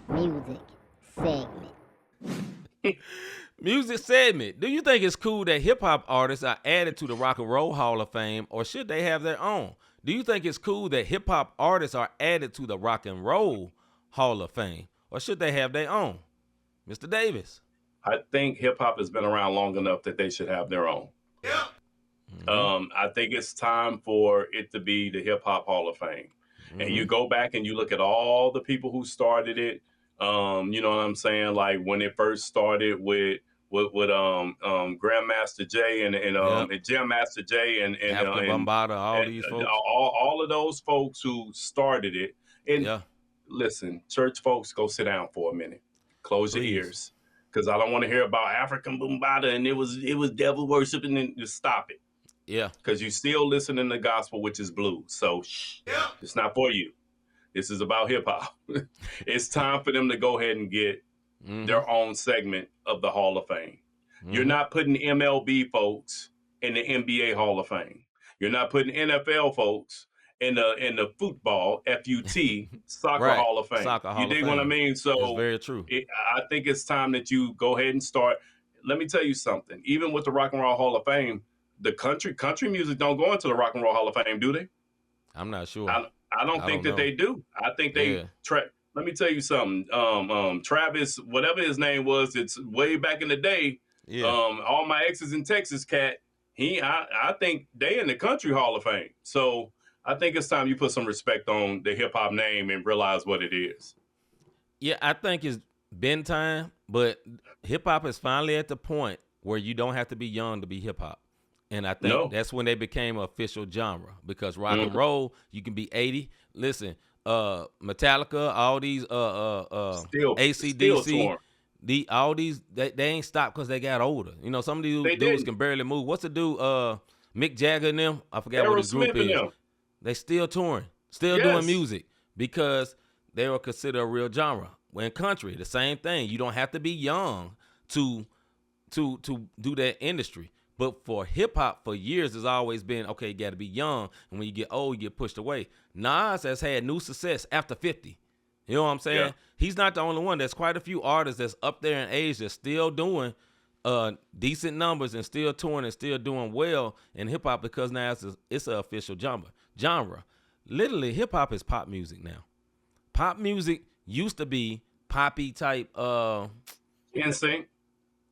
Music segment. Music segment. Do you think it's cool that hip hop artists are added to the Rock and Roll Hall of Fame, or should they have their own? Do you think it's cool that hip hop artists are added to the Rock and Roll Hall of Fame, or should they have their own? Mr. Davis. I think hip hop has been around long enough that they should have their own. Mm-hmm. I think it's time for it to be the Hip Hop Hall of Fame. And you go back and you look at all the people who started it. You know what I'm saying? Like when it first started with Grandmaster Jay and Jam Master Jay and Africa Bambaataa, all these folks. all of those folks who started it. And Yeah. listen, church folks, go sit down for a minute. Close your Please. ears, because I don't want to hear about African Bambaataa and it was devil worshiping. And just stop it, Yeah. because you still listening to gospel, which is blues. So it's not for you. This is about hip hop. It's time for them to go ahead and get their own segment of the Hall of Fame. You're not putting MLB folks in the NBA Hall of Fame. You're not putting NFL folks in the football FUT soccer Right. Hall of Fame. Soccer Hall You of dig what I Fame. mean? So That's very true. I think it's time that you go ahead and start. Let me tell you something. Even with the Rock and Roll Hall of Fame, the country music don't go into the Rock and Roll Hall of Fame, do they? I'm not sure. I don't think that they do. I think they let me tell you something. Travis, whatever his name was, it's way back in the day. Yeah. All my exes in Texas, cat. I think they in the Country Hall of Fame. So I think it's time you put some respect on the hip hop name and realize what it is. Yeah, I think it's been time, but hip hop is finally at the point where you don't have to be young to be hip hop. And I think that's when they became an official genre, because rock and roll, you can be 80. Listen, Metallica, all these AC/DC, all these they ain't stopped because they got older. You know, some of these dudes can barely move. What's the dude? Mick Jagger and them? I forgot what his group is. They still touring, still doing music because they were considered a real genre. When country, the same thing. You don't have to be young to do that industry. But for hip hop, for years, it's always been, okay, you got to be young. And when you get old, you get pushed away. Nas has had new success after 50. You know what I'm saying? Yeah. He's not the only one. There's quite a few artists that's up there in age that's still doing decent numbers and still touring and still doing well in hip hop, because now it's an official genre. Literally, hip hop is pop music now. Pop music used to be poppy type. NSYNC.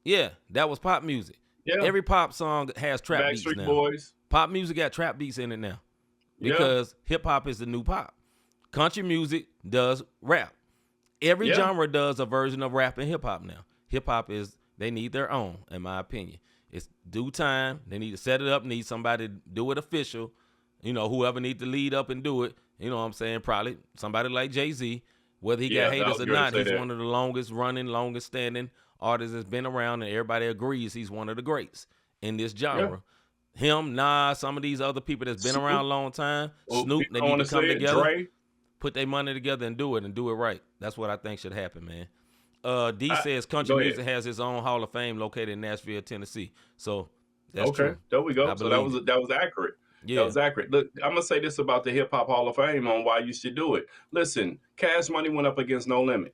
Yeah, that was pop music. Yeah. Every pop song has trap beats now. Boys. Pop music got trap beats in it now, because hip hop is the new pop. Country music does rap. Every genre does a version of rap and hip hop now. Hip hop they need their own, in my opinion. It's due time. They need to set it up. Need somebody to do it official. You know, whoever needs to lead up and do it. You know what I'm saying? Probably somebody like Jay-Z. Whether he got haters or not, he's one of the longest running, longest standing artists that's been around, and everybody agrees he's one of the greats in this genre. Him, Nas, some of these other people that's been around a long time. Snoop, they need to come together, put their money together and do it right. That's what I think should happen, man. D says country music has its own Hall of Fame located in Nashville, Tennessee. So that's true. There we go. So that was accurate. Yeah. That was accurate. Look, I'm going to say this about the Hip Hop Hall of Fame on why you should do it. Listen, Cash Money went up against No Limit.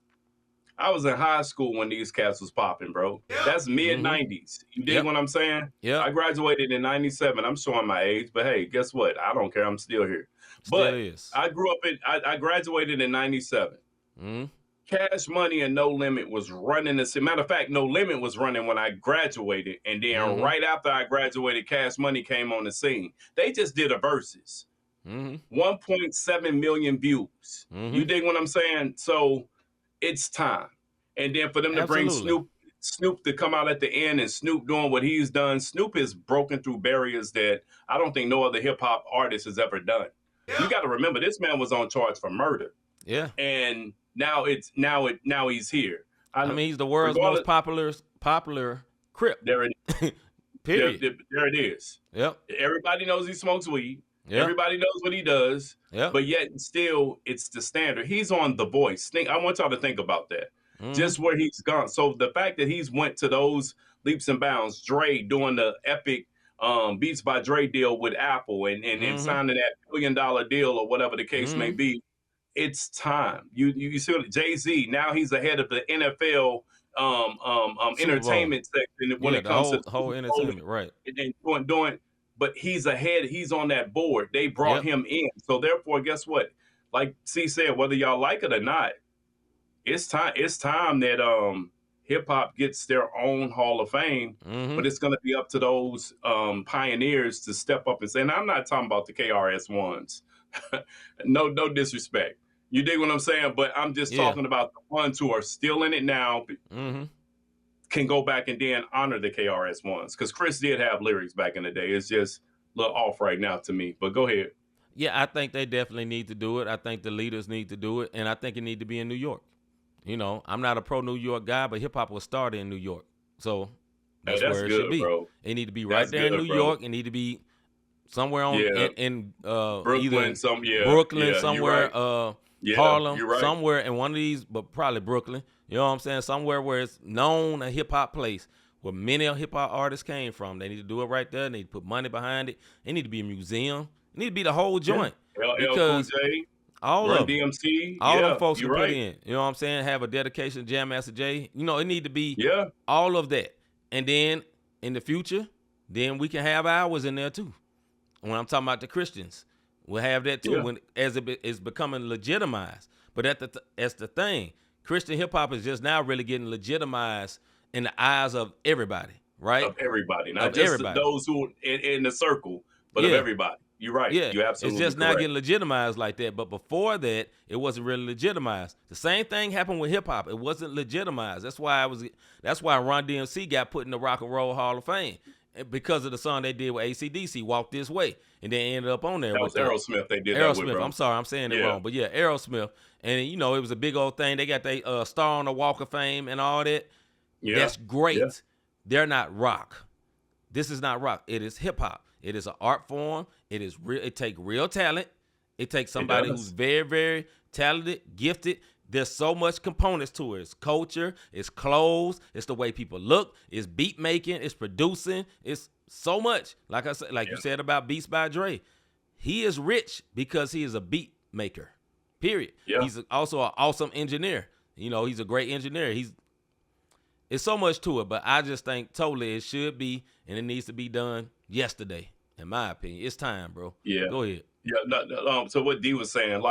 I was in high school when these cats was popping, bro. Yeah. That's mid-90s. You dig what I'm saying? Yeah. I graduated in 97. I'm showing my age, but hey, guess what? I don't care. I'm still here. But I grew up I graduated in 97. Mm-hmm. Cash Money and No Limit was running. Matter of fact, No Limit was running when I graduated. And then right after I graduated, Cash Money came on the scene. They just did a versus. 1.7 million views. You dig what I'm saying? So it's time. And then for them to bring Snoop to come out at the end, and Snoop doing what he's done. Snoop has broken through barriers that I don't think no other hip hop artist has ever done. Yeah. You got to remember, this man was on charge for murder. Yeah. And now he's here. I mean, he's the world's most popular Crip. There it is. Period. There it is. Yep. Everybody knows he smokes weed. Yep. Everybody knows what he does. Yep. But yet still, it's the standard. He's on The Voice. I want y'all to think about that. Just where he's gone. So the fact that he's went to those leaps and bounds, Dre doing the epic Beats by Dre deal with Apple and signing that $1 billion deal or whatever the case may be. it's time. You see what Jay-Z, now he's ahead of the NFL Super Bowl. entertainment section when Yeah, it the comes to the whole Super Bowl entertainment, right. and doing, but he's ahead, he's on that board. They brought Yep. him in. So therefore, guess what? Like C said, whether y'all like it or not, it's time that hip hop gets their own Hall of Fame, but it's going to be up to those pioneers to step up and say, and I'm not talking about the KRS ones. No disrespect. You dig what I'm saying? But I'm just talking about the ones who are still in it now, can go back and then honor the KRS ones. Because Chris did have lyrics back in the day. It's just a little off right now to me. But go ahead. Yeah, I think they definitely need to do it. I think the leaders need to do it, and I think it need to be in New York. You know, I'm not a pro New York guy, but hip hop was started in New York, so that's where it good, should be. Bro. It need to be right there in New York. It need to be somewhere on in Brooklyn, either Brooklyn, somewhere, right. Harlem, right. somewhere in one of these, but probably Brooklyn. You know what I'm saying? Somewhere where it's known, a hip hop place where many hip hop artists came from. They need to do it right there. They need to put money behind it. It need to be a museum. It need to be the whole joint. LL Cool J, all Run of them, DMC, all them folks can right. put in. You know what I'm saying? Have a dedication to Jam Master Jay. You know, it need to be all of that. And then in the future, then we can have ours in there too. When I'm talking about the Christians, we'll have that too when as it is becoming legitimized. But that's the thing. Christian hip hop is just now really getting legitimized in the eyes of everybody, right? Of everybody, not just those who in the circle, but of everybody. You're right. Yeah, you're absolutely it's just correct. now getting legitimized like that. But before that, it wasn't really legitimized. The same thing happened with hip hop. It wasn't legitimized. That's why Run DMC got put in the Rock and Roll Hall of Fame because of the song they did with AC/DC, Walk This Way, and they ended up on there. That was Aerosmith. They did that with, bro. I'm sorry, I'm saying it wrong, but Aerosmith, and you know it was a big old thing. They got their star on the Walk of Fame and all that. Yeah, that's great. Yeah. They're not rock. This is not rock. It is hip hop. It is an art form. It is real. It takes real talent. It takes somebody who's very, very talented, gifted. There's so much components to it. It's culture. It's clothes. It's the way people look. It's beat making. It's producing. It's so much. Like I said, you said about Beats by Dre, he is rich because he is a beat maker. Period. Yeah. He's also an awesome engineer. You know, he's a great engineer. It's so much to it, but I just think totally it should be, and it needs to be done yesterday, in my opinion. It's time, bro. Yeah. Go ahead. Yeah. So what D was saying,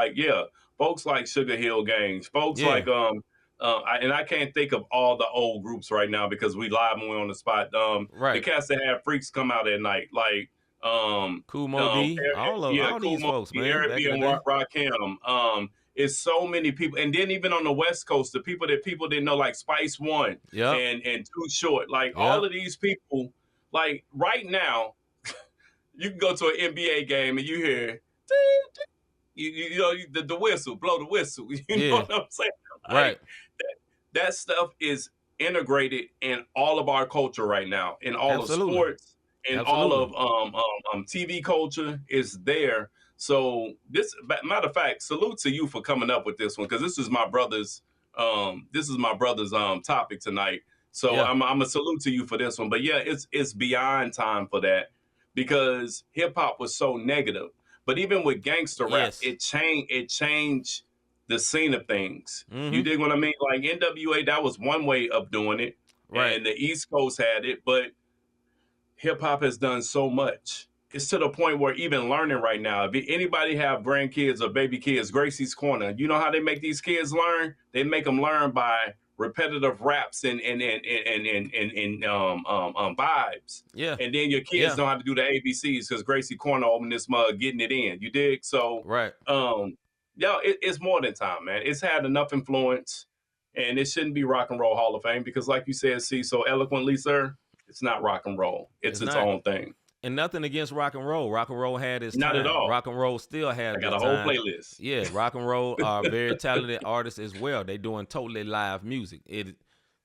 folks like Sugar Hill Gangs, folks like and I can't think of all the old groups right now because we live and we're on the spot. The cats that have Freaks come out at night, Cool Mo D, all these folks, man. Eric B and Rakim. It's so many people, and then even on the West Coast, the people didn't know, like Spice One and Too Short, all of these people, right now, you can go to an NBA game and you hear, you know, the whistle, blow the whistle. You know what I'm saying? Right. That stuff is integrated in all of our culture right now, in all of sports, in all of TV culture is there. So matter of fact, salute to you for coming up with this one, because this is my brother's topic tonight. So I'm a salute to you for this one. But it's beyond time for that, because hip hop was so negative. But even with gangster rap, it changed the scene of things. You dig what I mean? Like NWA, that was one way of doing it, right? And the East Coast had it, but hip hop has done so much. It's to the point where even learning right now, if anybody have grandkids or baby kids, Gracie's Corner, you know how they make these kids learn? They make them learn by repetitive raps and vibes. Yeah. And then your kids know how to do the ABCs because Gracie Corner opened this mug, getting it in. You dig? So it's more than time, man. It's had enough influence, and it shouldn't be Rock and Roll Hall of Fame because, like you said, see so eloquently, sir, it's not rock and roll. It's its own thing. And nothing against rock and roll. Rock and roll had its time. Not at all. Rock and roll still has its time. I got a whole playlist. Yeah, rock and roll are very talented artists as well. They doing totally live music.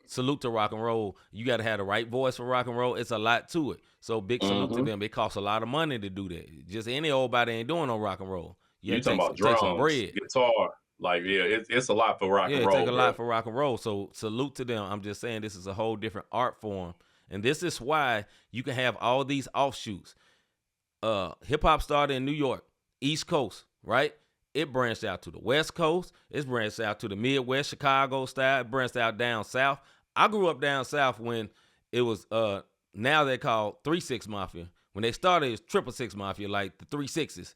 Salute to rock and roll. You got to have the right voice for rock and roll. It's a lot to it. So big salute to them. It costs a lot of money to do that. Just any old body ain't doing no rock and roll. You talking about drums, some bread, guitar. It's a lot for rock and roll. Yeah, it take a lot for rock and roll. So salute to them. I'm just saying this is a whole different art form. And this is why you can have all these offshoots. Hip hop started in New York, East Coast, right? it branched out to the West Coast. It's branched out to the Midwest, Chicago style. It branched out down south. I grew up down south when it was now they call 3-6 Mafia. When they started, it was 666 Mafia, like the 3-6s.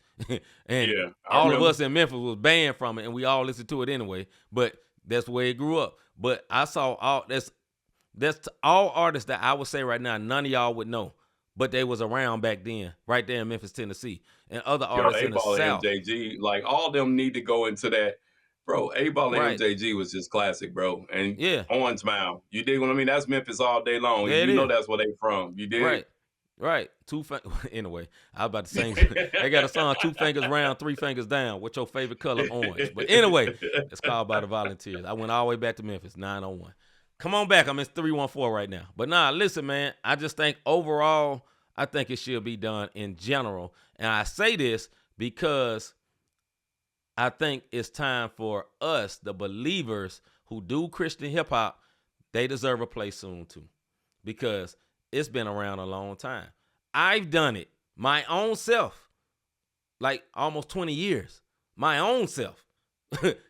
And all of us in Memphis was banned from it, and we all listened to it anyway. But that's the way it grew up. But I saw that's all artists that I would say right now, none of y'all would know. But they was around back then, right there in Memphis, Tennessee. And other artists in the South. And MJG, like all of them need to go into that. Bro, A-Ball and MJG was just classic, bro. And Orange Mound. You dig what I mean? That's Memphis all day long. Yeah, you know that's where they from. You dig? Right. Anyway, I was about to sing. They got a song, 2 fingers round, 3 fingers down. What's your favorite color? Orange. But anyway, it's called by the Volunteers. I went all the way back to Memphis, 901. Come on back. I'm in 314 right now. But nah, listen, man. I just think overall, I think it should be done in general. And I say this because I think it's time for us, the believers who do Christian hip hop, they deserve a place soon too. Because it's been around a long time. I've done it my own self, like almost 20 years. My own self.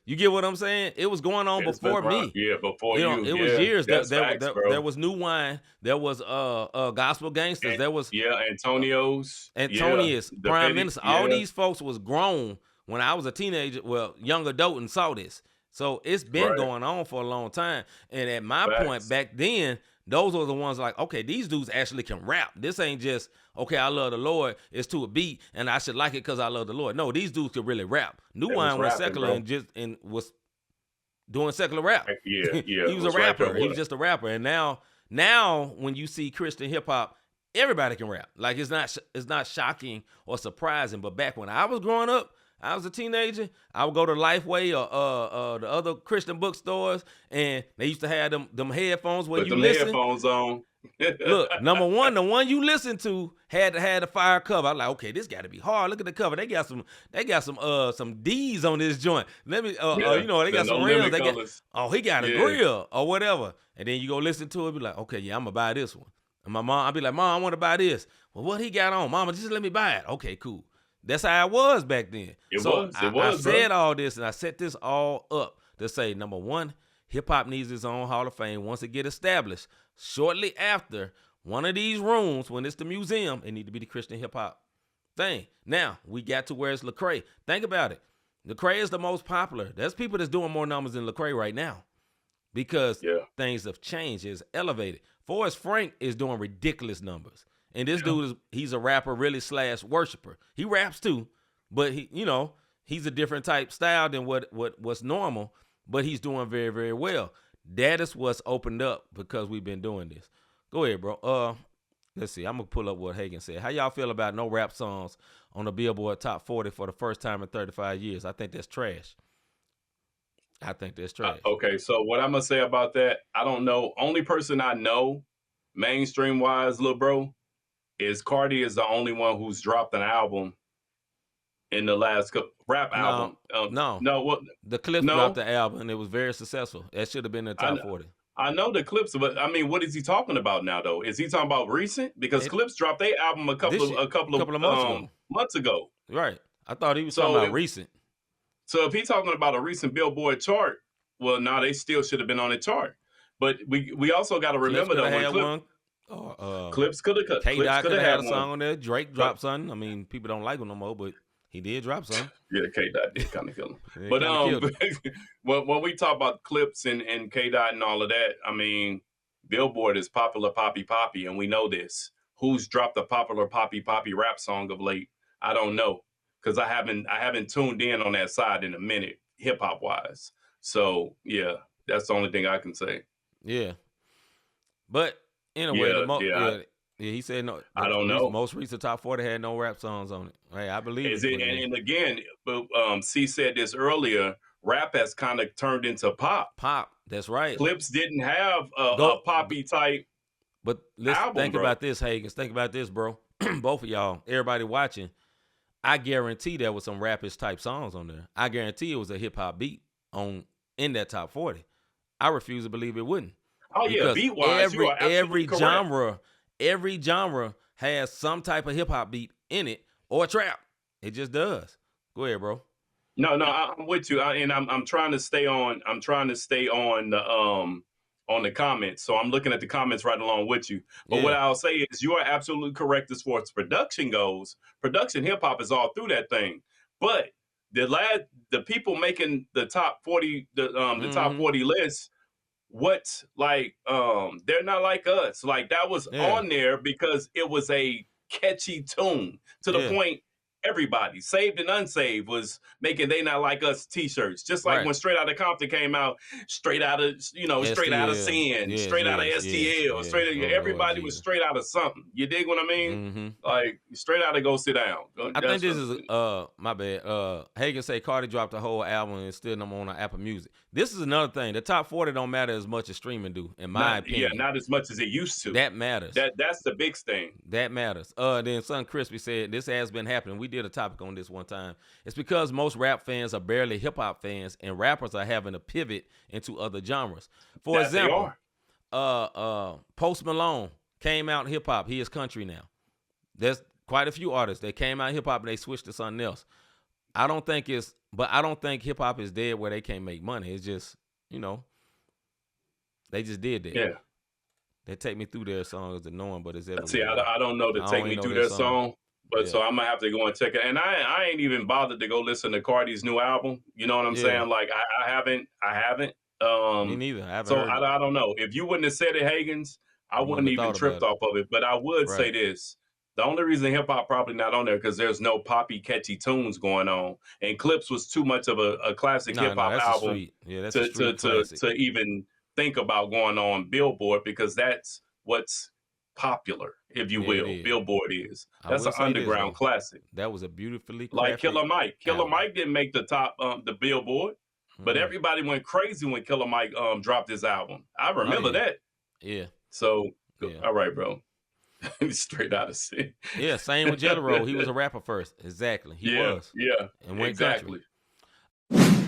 You get what I'm saying? It was going on before me. Yeah, before you. It was years. There was New Wine. There was Gospel Gangsters. There was Antonius, Prime Minister. All these folks was grown when I was a teenager, well, young adult, and saw this. So it's been going on for a long time. And at my point back then, those were the ones like, okay, these dudes actually can rap. This ain't just, okay, I love the Lord, it's to a beat, and I should like it because I love the Lord. No, these dudes could really rap. New Wine was secular and was doing secular rap. Yeah. He was a rapper. He was just a rapper. And now when you see Christian hip hop, everybody can rap. Like it's not shocking or surprising. But back when I was growing up, I was a teenager, I would go to Lifeway or the other Christian bookstores, and they used to have them headphones where you listen. Headphoms on. Look, number one, the one you listen to had to have the fire cover. I was like, okay, this got to be hard. Look at the cover. They got some D's on this joint. Let me, they got some rims. He got a grill or whatever. And then you go listen to it, be like, okay, yeah, I'm gonna buy this one. And my mom, I'd be like, Mom, I want to buy this. Well, what he got on, Mama? Just let me buy it. Okay, cool. That's how it was back then. I said all this, and I set this all up to say, number one, hip-hop needs its own Hall of Fame once it get established. Shortly after, one of these rooms, when it's the museum, it need to be the Christian hip-hop thing. Now, we got to where it's Lecrae. Think about it. Lecrae is the most popular. There's people that's doing more numbers than Lecrae right now because things have changed. It's elevated. Forrest Frank is doing ridiculous numbers. And this dude he's a rapper, really / worshiper. He raps too, but he's a different type style than what's normal, but he's doing very, very well. That is what's opened up because we've been doing this. Go ahead, bro. Let's see. I'm gonna pull up what Hagen said. How y'all feel about no rap songs on the Billboard Top 40 for the first time in 35 years? I think that's trash. Okay, so what I'm gonna say about that, I don't know. Only person I know, mainstream wise, little bro, is Cardi is the only one who's dropped an album in the last rap album. The Clips dropped the album and it was very successful. That should have been in the top 40. I know the Clips, but I mean, what is he talking about now though? Is he talking about recent? Because Clips dropped their album a couple of months ago. Right. I thought he was talking about recent. So if he's talking about a recent Billboard chart, well, no, they still should have been on the chart. But we also got to remember that Clips could have K-Dot could have had a song on there. Drake dropped something. I mean, people don't like him no more, but he did drop something. Yeah, K-Dot did kind of kill him. But when we talk about Clips and K-Dot and all of that, I mean, Billboard is popular poppy, and we know this. Who's dropped a popular poppy rap song of late? I don't know, because I haven't tuned in on that side in a minute, hip hop wise. So yeah, that's the only thing I can say. Yeah, but anyway, he said no. I don't know. Most recent top 40 had no rap songs on it. Hey, I believe it. And again, C said this earlier. Rap has kind of turned into pop. Pop, that's right. Clips didn't have a poppy type. But let's think about this, Hagens. Think about this, bro. Both of y'all, everybody watching. I guarantee there was some rapish type songs on there. I guarantee it was a hip hop beat in that top 40. I refuse to believe it wouldn't. Oh yeah, beat wise, every genre has some type of hip hop beat in it or trap. It just does. Go ahead, bro. No, I'm with you, and I'm trying to stay on. I'm trying to stay on the comments. So I'm looking at the comments right along with you. But what I'll say is, you are absolutely correct as far as production goes. Production hip hop is all through that thing. But the people making the top 40, the top 40 lists, they're not like us. Like, that was on there because it was a catchy tune to the point. Everybody, saved and unsaved, was making "They Not Like Us" t-shirts. Just like when Straight Outta Compton came out, straight out of straight out of sin, straight out of STL, everybody was straight out of something. You dig what I mean? Like, straight out of Go Sit Down. I think this is my bad. Hagen say Cardi dropped a whole album and it's still number on Apple Music. This is another thing. The top 40 don't matter as much as streaming do, in my opinion. Yeah, not as much as it used to. That matters. That's the big thing. That matters. Then Son Crispy said this has been happening. We did a topic on this one time. It's because most rap fans are barely hip hop fans, and rappers are having to pivot into other genres. For example, Post Malone came out hip hop. He is country now. There's quite a few artists that came out hip hop and they switched to something else. I don't think hip hop is dead where they can't make money. It's just, they just did that. Yeah. They Take Me Through Their song is annoying, but it's everywhere. See, I don't know the Take Me Through Their song, but so I'm gonna have to go and check it. And I ain't even bothered to go listen to Cardi's new album. You know what I'm saying? Like, I haven't. Me neither. I don't know. If you wouldn't have said it, Hagens, I wouldn't even tripped off of it. But I would say this. The only reason hip hop probably not on there because there's no poppy, catchy tunes going on, and Clips was too much of a classic hip hop album to even think about going on Billboard, because that's what's popular, if you will. Billboard is. That's an underground classic. That was a beautifully crafted like Killer Mike. Killer album. Mike didn't make the top the Billboard, but everybody went crazy when Killer Mike dropped his album. I remember that. Yeah. So all right, bro. Straight out of sin. Yeah, same with Jello Roll. He was a rapper first. Exactly. He was. Yeah. And went exactly. country.